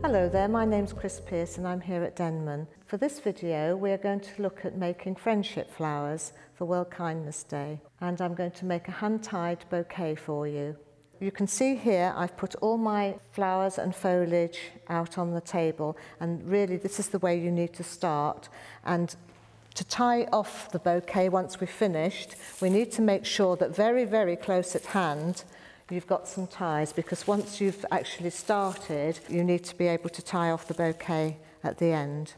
Hello there, my name's Pearce and I'm here at Denman. For this video we're going to look at making friendship flowers for World Kindness Day, and I'm going to make a hand-tied bouquet for you. You can see here I've put all my flowers and foliage out on the table, and really this is the way you need to start. And to tie off the bouquet once we've finished, we need to make sure that very, very close at hand you've got some ties, because once you've actually started, you need to be able to tie off the bouquet at the end.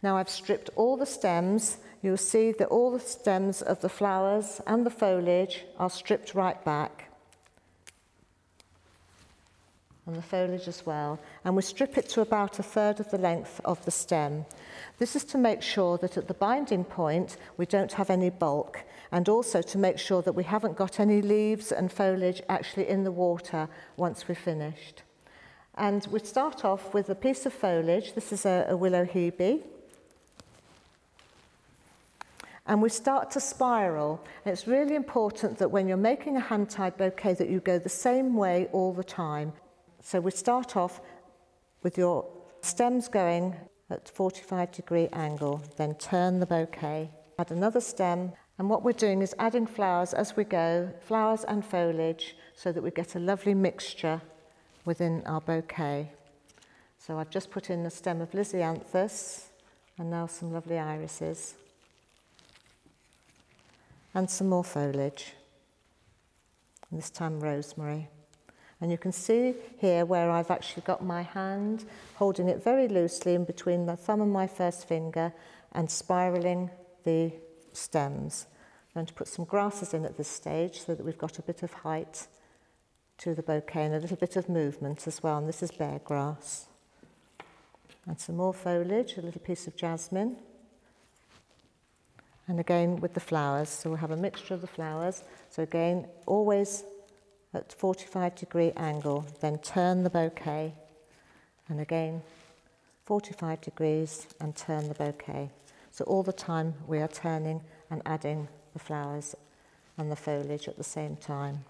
Now I've stripped all the stems. You'll see that all the stems of the flowers and the foliage are stripped right back, and the foliage as well. And we strip it to about 1/3 of the length of the stem. This is to make sure that at the binding point we don't have any bulk, and also to make sure that we haven't got any leaves and foliage actually in the water once we're finished. And we start off with a piece of foliage. This is a willow hebe. And we start to spiral. And it's really important that when you're making a hand-tied bouquet that you go the same way all the time. So we start off with your stems going at 45-degree angle, then turn the bouquet, add another stem, and what we're doing is adding flowers as we go, flowers and foliage, so that we get a lovely mixture within our bouquet. So I've just put in a stem of lisianthus, and now some lovely irises, and some more foliage, and this time rosemary. And you can see here where I've actually got my hand holding it very loosely in between the thumb and my first finger and spiraling the stems. I'm going to put some grasses in at this stage so that we've got a bit of height to the bouquet and a little bit of movement as well. And this is bear grass. And some more foliage, a little piece of jasmine. And again with the flowers, so we'll have a mixture of the flowers. So again, always at 45-degree angle, then turn the bouquet, and again 45 degrees and turn the bouquet. So all the time we are turning and adding the flowers and the foliage at the same time.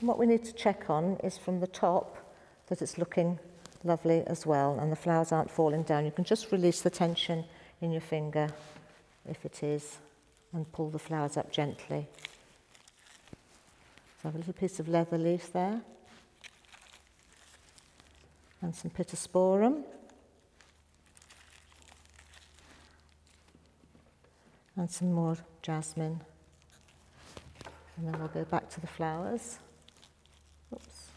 And what we need to check on is from the top that it's looking lovely as well, and the flowers aren't falling down. You can just release the tension in your finger if it is, and pull the flowers up gently. So I have a little piece of leather leaf there, and some pittosporum, and some more jasmine, and then we'll go back to the flowers. Oops.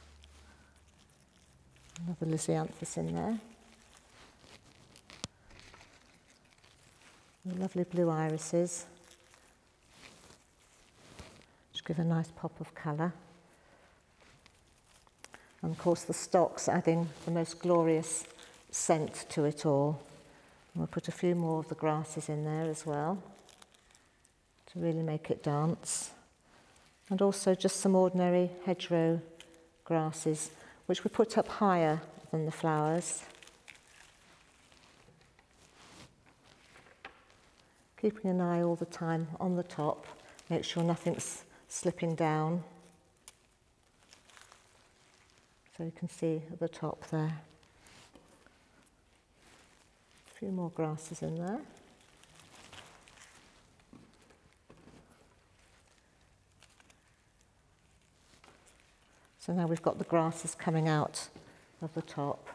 Another lisianthus in there. The lovely blue irises, which give a nice pop of colour. And of course the stocks adding the most glorious scent to it all. And we'll put a few more of the grasses in there as well to really make it dance. And also just some ordinary hedgerow grasses, which we put up higher than the flowers. Keeping an eye all the time on the top, make sure nothing's slipping down. So you can see at the top there. A few more grasses in there. So now we've got the grasses coming out of the top.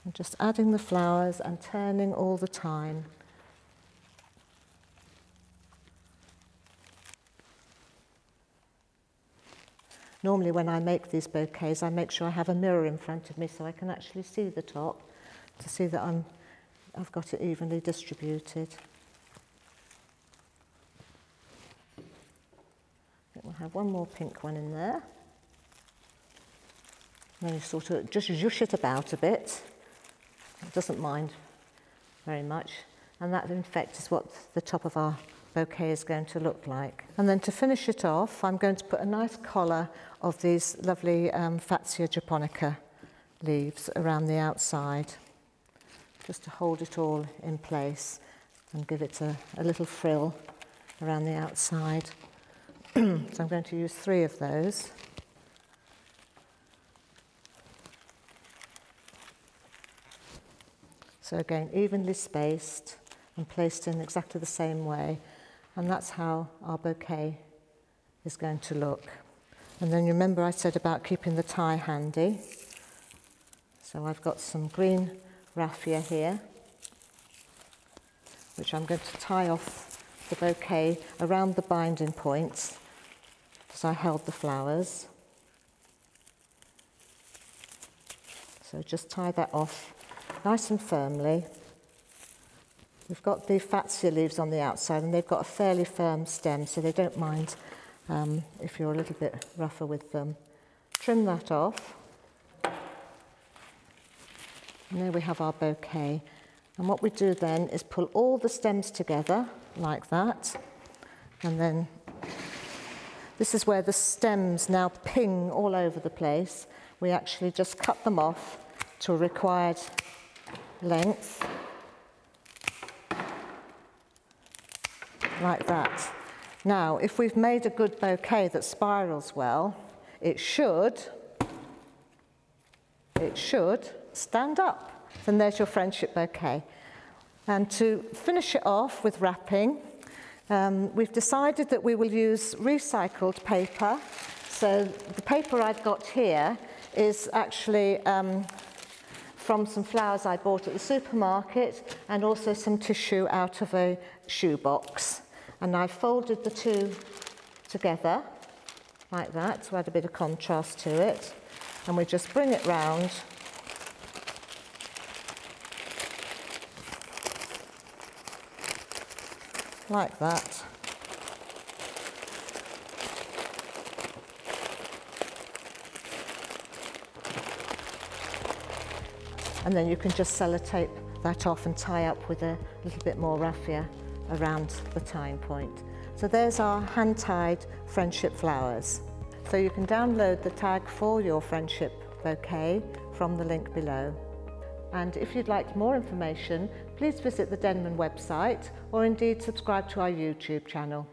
And just adding the flowers and turning all the time. Normally when I make these bouquets, I make sure I have a mirror in front of me so I can actually see the top, to see that I've got it evenly distributed. We'll have one more pink one in there. And then you sort of just zhush it about a bit. It doesn't mind very much. And that, in fact, is what the top of our bouquet is going to look like. And then to finish it off, I'm going to put a nice collar of these lovely Fatsia japonica leaves around the outside. just to hold it all in place and give it a little frill around the outside. So I'm going to use 3 of those. So again, evenly spaced and placed in exactly the same way. And that's how our bouquet is going to look. And then you remember I said about keeping the tie handy. So I've got some green raffia here, which I'm going to tie off the bouquet around the binding points as I held the flowers. So just tie that off nice and firmly. We've got the fatsia leaves on the outside and they've got a fairly firm stem, so they don't mind if you're a little bit rougher with them. Trim that off. And there we have our bouquet. And what we do then is pull all the stems together like that. And then this is where the stems now ping all over the place. We actually just cut them off to a required length, like that. Now, if we've made a good bouquet that spirals well, it should stand up. Then there's your friendship bouquet. And to finish it off with wrapping, we've decided that we will use recycled paper. So the paper I've got here is actually from some flowers I bought at the supermarket and also some tissue out of a shoebox. And I've folded the 2 together like that to add a bit of contrast to it. And we just bring it round like that. And then you can just sellotape that off and tie up with a little bit more raffia around the tying point. So there's our hand-tied friendship flowers. So you can download the tag for your friendship bouquet from the link below. And if you'd like more information, please visit the Denman website or indeed subscribe to our YouTube channel.